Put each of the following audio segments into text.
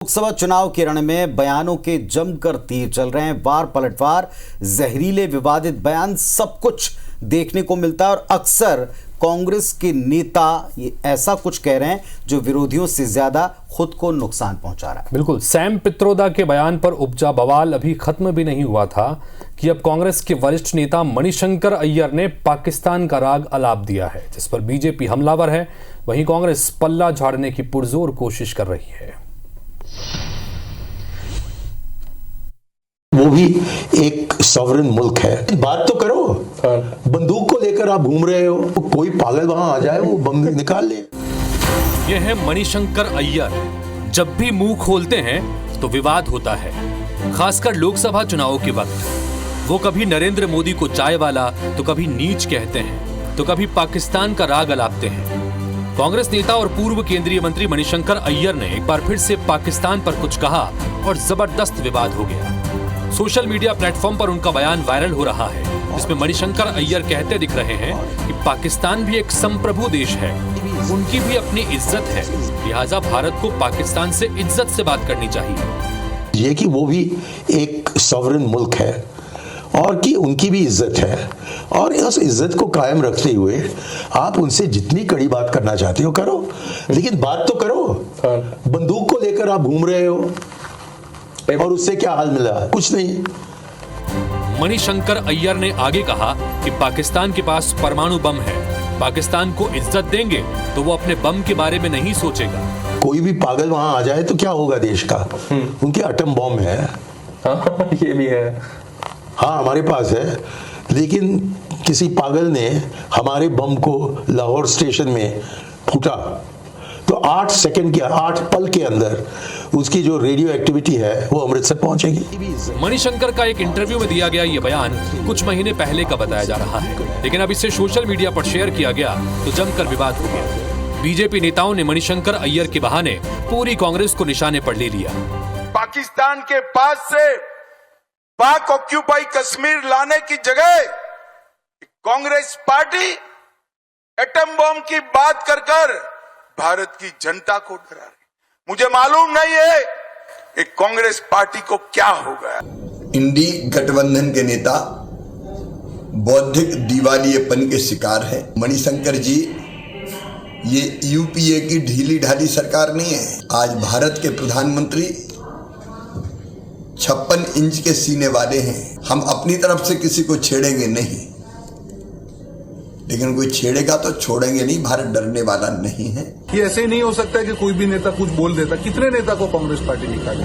लोकसभा चुनाव के रण में बयानों के जमकर तीर चल रहे हैं। वार पलटवार, जहरीले विवादित बयान, सब कुछ देखने को मिलता है और अक्सर कांग्रेस के नेता ये ऐसा कुछ कह रहे हैं जो विरोधियों से ज्यादा खुद को नुकसान पहुंचा रहा है। बिल्कुल, सैम पित्रोदा के बयान पर उपजा बवाल अभी खत्म भी नहीं हुआ था कि अब कांग्रेस के वरिष्ठ नेता मणिशंकर अय्यर ने पाकिस्तान का राग अलाप दिया है, जिस पर बीजेपी हमलावर है। वहीं कांग्रेस पल्ला झाड़ने की पुरजोर कोशिश कर रही है। वो भी एक सॉवरेन मुल्क है। बात तो करो, बंदूक को लेकर आप घूम रहे हो, कोई पागल वहां आ जाए वो बम निकाल ले। ये है मणिशंकर अय्यर। जब भी मुंह खोलते हैं तो विवाद होता है, खासकर लोकसभा चुनाव के वक्त। वो कभी नरेंद्र मोदी को चाय वाला, तो कभी नीच कहते हैं, तो कभी पाकिस्तान का राग अलापते हैं। कांग्रेस नेता और पूर्व केंद्रीय मंत्री मणिशंकर अय्यर ने एक बार फिर से पाकिस्तान पर कुछ कहा और जबरदस्त विवाद हो गया। सोशल मीडिया प्लेटफॉर्म पर उनका बयान वायरल हो रहा है, जिसमें मणिशंकर अय्यर कहते दिख रहे हैं कि पाकिस्तान भी एक संप्रभु देश है, उनकी भी अपनी इज्जत है, लिहाजा भारत को पाकिस्तान से इज्जत से बात करनी चाहिए। ये कि वो भी एक सॉवरेन मुल्क है और कि उनकी भी इज्जत है, और उस इज्जत को कायम रखते हुए आप उनसे जितनी कड़ी बात करना चाहते हो करो, लेकिन बात तो करो। बंदूक को लेकर आप घूम रहे हो और उससे क्या हाल मिला? कुछ नहीं। मणिशंकर अय्यर ने आगे कहा कि पाकिस्तान के पास परमाणु बम है, पाकिस्तान को इज्जत देंगे तो वो अपने बम के बारे में नहीं सोचेगा। कोई भी पागल वहां आ जाए तो क्या होगा देश का? उनके एटम बम है। ये भी है। हाँ, हमारे पास है, लेकिन किसी पागल ने हमारे बम को लाहौर स्टेशन में फूटा तो 8 सेकंड के 8 पल के अंदर उसकी जो रेडियो एक्टिविटी है वो अमृतसर पहुंचेगी। मणिशंकर का एक इंटरव्यू में दिया गया ये बयान कुछ महीने पहले का बताया जा रहा है, लेकिन अब इसे सोशल मीडिया पर शेयर किया गया तो जमकर विवाद हो गया। बीजेपी नेताओं ने मणिशंकर अय्यर के बहाने पूरी कांग्रेस को निशाने पर ले लिया। पाकिस्तान के पास से पाक ऑक्यूपाई कश्मीर लाने की जगह कांग्रेस पार्टी एटम बम की बात कर भारत की जनता को डरा रही। मुझे मालूम नहीं है कि कांग्रेस पार्टी को क्या हो गया। इंडी गठबंधन के नेता बौद्धिक दिवालियेपन के शिकार हैं। मणिशंकर जी, ये यूपीए की ढीली ढाली सरकार नहीं है। आज भारत के प्रधानमंत्री 56 इंच के सीने वाले हैं। हम अपनी तरफ से किसी को छेड़ेंगे नहीं, लेकिन कोई छेड़ेगा तो छोड़ेंगे नहीं। भारत डरने वाला नहीं है। ये ऐसे ही नहीं हो सकता है कि कोई भी नेता कुछ बोल देता। कितने नेता को कांग्रेस पार्टी निकाले?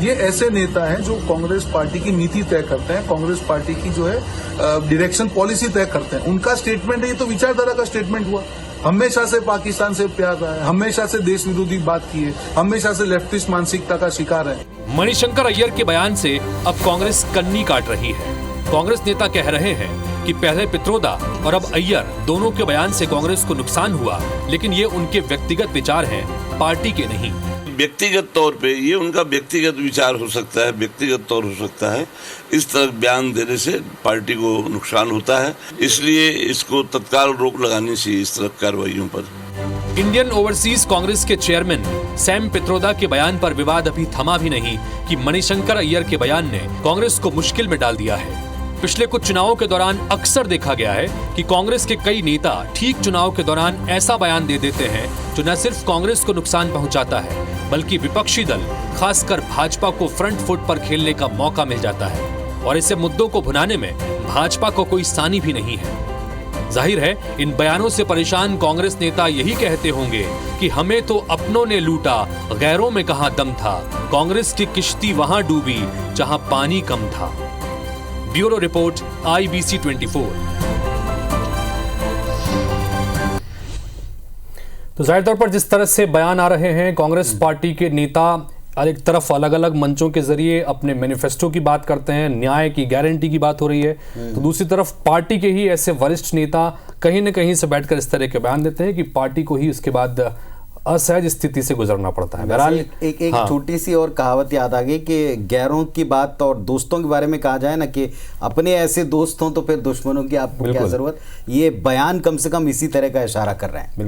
ये ऐसे नेता हैं जो कांग्रेस पार्टी की नीति तय करते हैं, कांग्रेस पार्टी की जो है डायरेक्शन पॉलिसी तय करते हैं। उनका स्टेटमेंट है, ये तो विचारधारा का स्टेटमेंट हुआ। हमेशा से पाकिस्तान से प्यार रहा है, हमेशा से देश विरोधी बात की है, हमेशा से लेफ्टिस्ट मानसिकता का शिकार है। मणिशंकर अय्यर के बयान से अब कांग्रेस कन्नी काट रही है। कांग्रेस नेता कह रहे हैं कि पहले पित्रोदा और अब अय्यर दोनों के बयान से कांग्रेस को नुकसान हुआ, लेकिन ये उनके व्यक्तिगत विचार हैं, पार्टी के नहीं। व्यक्तिगत तौर पे ये उनका व्यक्तिगत विचार हो सकता है, व्यक्तिगत तौर हो सकता है। इस तरह बयान देने से पार्टी को नुकसान होता है, इसलिए इसको तत्काल रोक लगानी चाहिए इस तरह कार्रवाइयों पर। इंडियन ओवरसीज कांग्रेस के चेयरमैन सैम पित्रोदा के बयान पर विवाद अभी थमा भी नहीं कि मणिशंकर अय्यर के बयान ने कांग्रेस को मुश्किल में डाल दिया है। पिछले कुछ चुनावों के दौरान अक्सर देखा गया है कि कांग्रेस के कई नेता ठीक चुनाव के दौरान ऐसा बयान दे देते हैं जो न सिर्फ कांग्रेस को नुकसान पहुंचाता है, बल्कि विपक्षी दल खासकर भाजपा को फ्रंट फुट पर खेलने का मौका मिल जाता है, और ऐसे मुद्दों को भुनाने में भाजपा को कोई सानी भी नहीं है। जाहिर है, इन बयानों से परेशान कांग्रेस नेता यही कहते होंगे कि हमें तो अपनों ने लूटा, गैरों में कहां दम था, कांग्रेस की किश्ती वहां डूबी जहां पानी कम था। Bureau report, IBC 24। तो जाहिर तौर पर जिस तरह से बयान आ रहे हैं, कांग्रेस पार्टी के नेता एक तरफ अलग अलग मंचों के जरिए अपने मैनिफेस्टो की बात करते हैं, न्याय की गारंटी की बात हो रही है, तो दूसरी तरफ पार्टी के ही ऐसे वरिष्ठ नेता कहीं न कहीं से बैठकर इस तरह के बयान देते हैं कि पार्टी को ही उसके बाद असहज स्थिति से गुजरना पड़ता है। बहरहाल एक छोटी सी और कहावत याद आ गई कि गैरों की बात और दोस्तों के बारे में कहा जाए ना कि अपने ऐसे दोस्त हों तो फिर दुश्मनों की आपको क्या जरूरत। ये बयान कम से कम इसी तरह का इशारा कर रहे हैं।